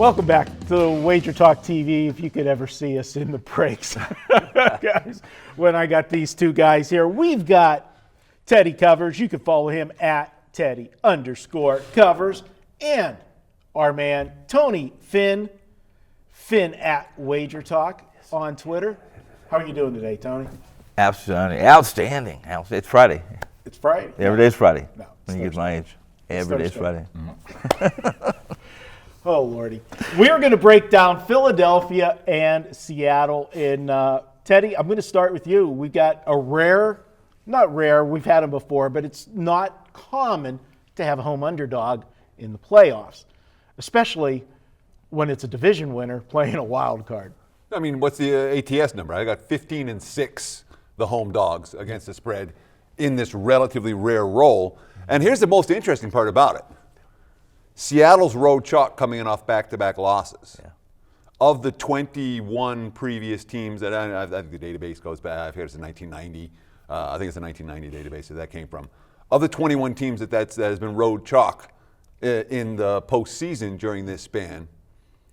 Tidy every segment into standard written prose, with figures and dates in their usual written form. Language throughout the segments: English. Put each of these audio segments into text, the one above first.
Welcome back to WagerTalk TV. If you could ever see us in the breaks, guys, when I got these two guys here, we've got Teddy Covers. You can follow him at Teddy_Covers, and our man Tony Finn at WagerTalk on Twitter. How are you doing today, Tony? Absolutely outstanding. It's Friday. It's Friday. Every day's Friday. No, when you get my age, every day's Friday. Oh, Lordy. We're going to break down Philadelphia and Seattle. And, Teddy, I'm going to start with you. We've got not rare, we've had them before, but it's not common to have a home underdog in the playoffs, especially when it's a division winner playing a wild card. I mean, what's the ATS number? I got 15-6, the home dogs against the spread in this relatively rare role. And here's the most interesting part about it. Seattle's road chalk coming in off back-to-back losses. Yeah. Of the 21 previous teams that I think the database goes back, I forget it's the 1990. I think it's the 1990 database that came from. Of the 21 teams that has been road chalk in the postseason during this span,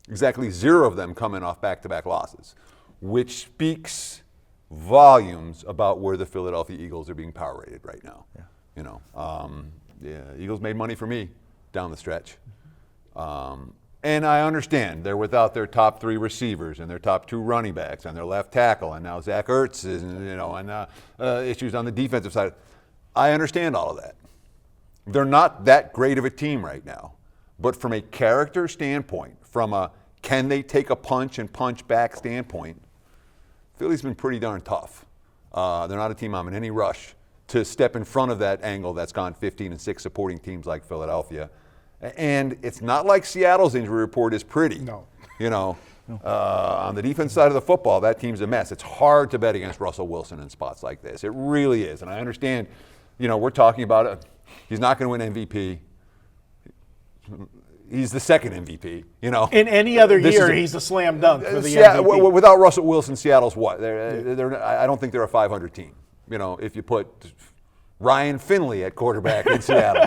exactly 0 of them coming off back-to-back losses, which speaks volumes about where the Philadelphia Eagles are being power rated right now. Yeah. You know, Eagles made money for me down the stretch. And I understand they're without their top 3 receivers and their top 2 running backs and their left tackle, and now Zach Ertz is, and issues on the defensive side. I understand all of that. They're not that great of a team right now. But from a character standpoint, from a can they take a punch and punch back standpoint, Philly's been pretty darn tough. They're not a team I'm in any rush to step in front of that angle that's gone 15-6 supporting teams like Philadelphia. And it's not like Seattle's injury report is pretty. No. You know, on the defense side of the football, that team's a mess. It's hard to bet against Russell Wilson in spots like this. It really is. And I understand, we're talking about it. He's not going to win MVP. He's the second MVP, In any other year, he's a slam dunk for the MVP. Without Russell Wilson, Seattle's what? I don't think they're a 500 team. If you put Ryan Finley at quarterback in Seattle,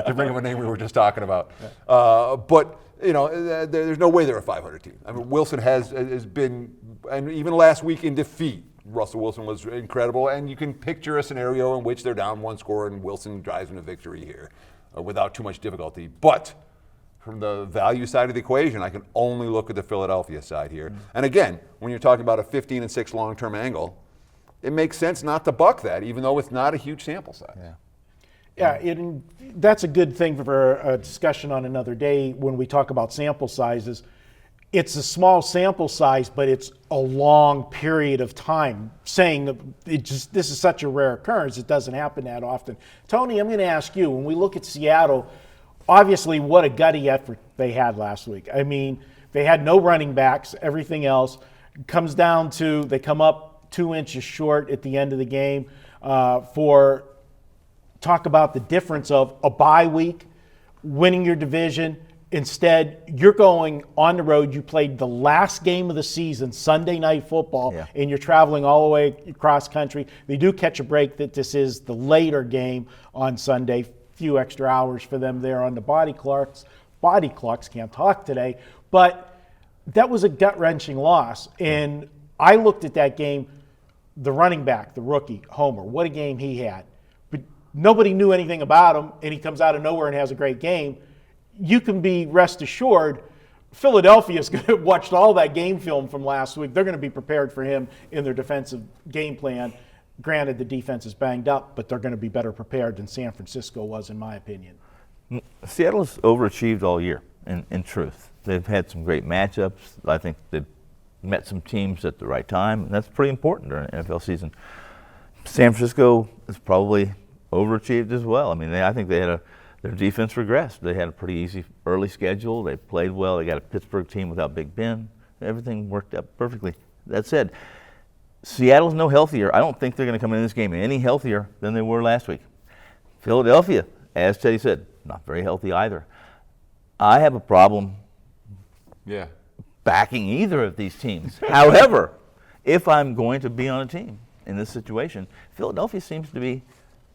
to bring up a name we were just talking about. But there's no way they're a 500 team. I mean, Wilson has been, and even last week in defeat, Russell Wilson was incredible. And you can picture a scenario in which they're down 1 score and Wilson drives them to victory here without too much difficulty. But from the value side of the equation, I can only look at the Philadelphia side here. Mm-hmm. And again, when you're talking about a 15-6 long-term angle, it makes sense not to buck that, even though it's not a huge sample size. Yeah, that's a good thing for a discussion on another day when we talk about sample sizes. It's a small sample size, but it's a long period of time. Saying that this is such a rare occurrence, it doesn't happen that often. Tony, I'm going to ask you, when we look at Seattle, obviously what a gutty effort they had last week. I mean, they had no running backs, everything else comes down to they come up 2 inches short at the end of the game. Talk about the difference of a bye week, winning your division. Instead, you're going on the road. You played the last game of the season, Sunday Night Football, and you're traveling all the way across country. They do catch a break that this is the later game on Sunday. Few extra hours for them there on the body clocks. Can't talk today. But that was a gut-wrenching loss. And I looked at that game, the running back, the rookie, Homer, what a game he had. But nobody knew anything about him, and he comes out of nowhere and has a great game. You can be rest assured Philadelphia's going to watch all that game film from last week. They're going to be prepared for him in their defensive game plan. Granted, the defense is banged up, but they're going to be better prepared than San Francisco was, in my opinion. Seattle's overachieved all year, in truth. They've had some great matchups. I think they've met some teams at the right time, and that's pretty important during an NFL season. San Francisco is probably overachieved as well. I mean, I think they had their defense regressed. They had a pretty easy early schedule. They played well. They got a Pittsburgh team without Big Ben. Everything worked out perfectly. That said, Seattle's no healthier. I don't think they're going to come in this game any healthier than they were last week. Philadelphia, as Teddy said, not very healthy either. I have a problem backing either of these teams. However, if I'm going to be on a team in this situation, Philadelphia seems to be,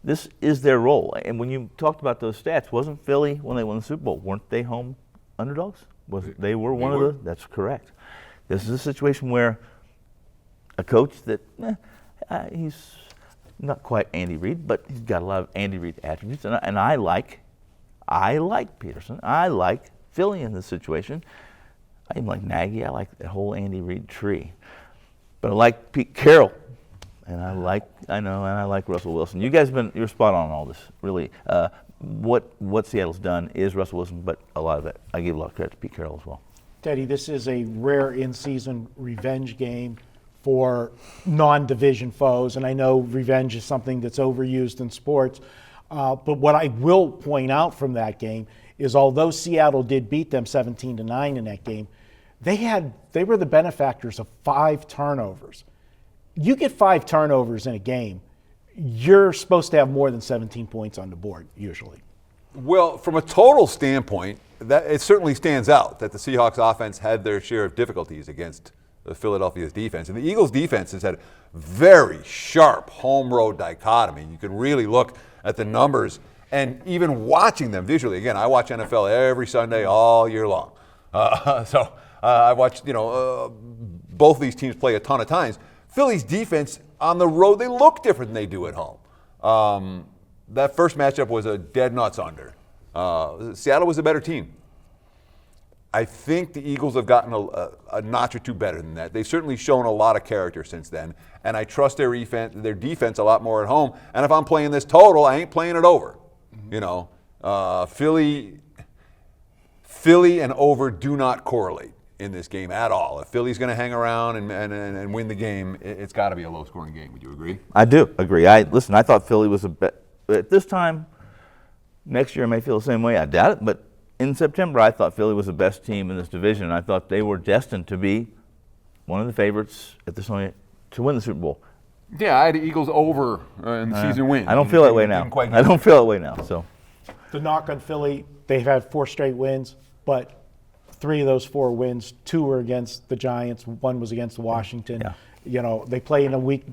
this is their role. And when you talked about those stats, wasn't Philly, when they won the Super Bowl, weren't they home underdogs? They were one of the. That's correct. This is a situation where a coach that he's not quite Andy Reid, but he's got a lot of Andy Reid attributes, and I like Peterson. I like Philly in this situation. I even like Nagy. I like the whole Andy Reid tree, but I like Pete Carroll, and I like Russell Wilson. You guys you're spot on all this. Really, what Seattle's done is Russell Wilson, but a lot of it I give a lot of credit to Pete Carroll as well. Teddy, this is a rare in-season revenge game for non-division foes, and I know revenge is something that's overused in sports. But what I will point out from that game is, although Seattle did beat them 17-9 in that game, they were the benefactors of 5 turnovers. You get 5 turnovers in a game, you're supposed to have more than 17 points on the board usually. Well, from a total standpoint, that it certainly stands out that the Seahawks offense had their share of difficulties against Philadelphia's defense. And the Eagles' defense has had very sharp home road dichotomy. You can really look at the numbers, and even watching them visually. Again, I watch NFL every Sunday all year long. So I watched, both of these teams play a ton of times. Philly's defense on the road, they look different than they do at home. That first matchup was a dead nuts under. Seattle was a better team. I think the Eagles have gotten a notch or two better than that. They've certainly shown a lot of character since then, and I trust their defense a lot more at home. And if I'm playing this total, I ain't playing it over. Philly and over do not correlate in this game at all. If Philly's going to hang around and win the game, it's got to be a low-scoring game. Would you agree? I do agree. I thought Philly was at this time. Next year I may feel the same way. I doubt it, but in September I thought Philly was the best team in this division, and I thought they were destined to be one of the favorites at this point to win the Super Bowl. Yeah, I had the Eagles over in the season win. I don't feel that way now. I don't feel that way now. So The knock on Philly, they've had 4 straight wins, but 3 of those 4 wins, 2 were against the Giants, 1 was against Washington. Yeah. They play in a weak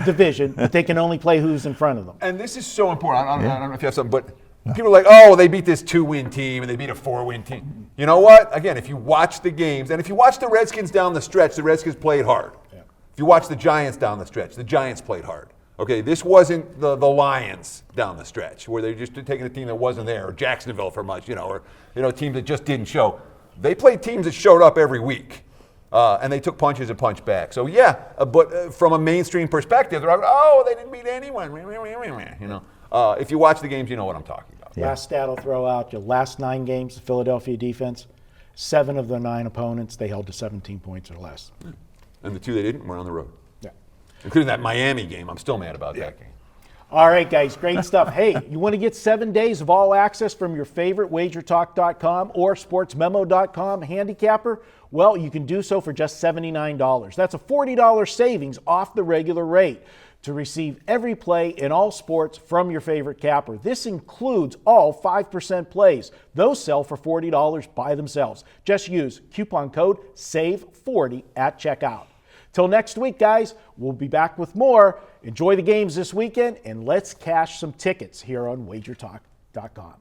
division, but they can only play who's in front of them. And this is so important. I don't know if you have something, but people are like, oh, they beat this 2-win team and they beat a 4-win team. You know what? Again, if you watch the games, and if you watch the Redskins down the stretch, the Redskins played hard. Yeah. If you watch the Giants down the stretch, the Giants played hard. Okay, this wasn't the Lions down the stretch where they're just taking a team that wasn't there, or Jacksonville for much, or a team that just didn't show. They played teams that showed up every week. And they took punches and punched back. So but from a mainstream perspective, they're like, oh, they didn't beat anyone. If you watch the games, you know what I'm talking about. Yeah. Last stat I'll throw out: your last 9 games, the Philadelphia defense, 7 of the 9 opponents they held to 17 points or less. Yeah. And the 2 they didn't were on the road. Yeah, including that Miami game. I'm still mad about that game. All right, guys, great stuff. Hey, you want to get 7 days of all access from your favorite WagerTalk.com or SportsMemo.com handicapper? Well, you can do so for just $79. That's a $40 savings off the regular rate to receive every play in all sports from your favorite capper. This includes all 5% plays. Those sell for $40 by themselves. Just use coupon code SAVE40 at checkout. Till next week, guys, we'll be back with more. Enjoy the games this weekend, and let's cash some tickets here on WagerTalk.com.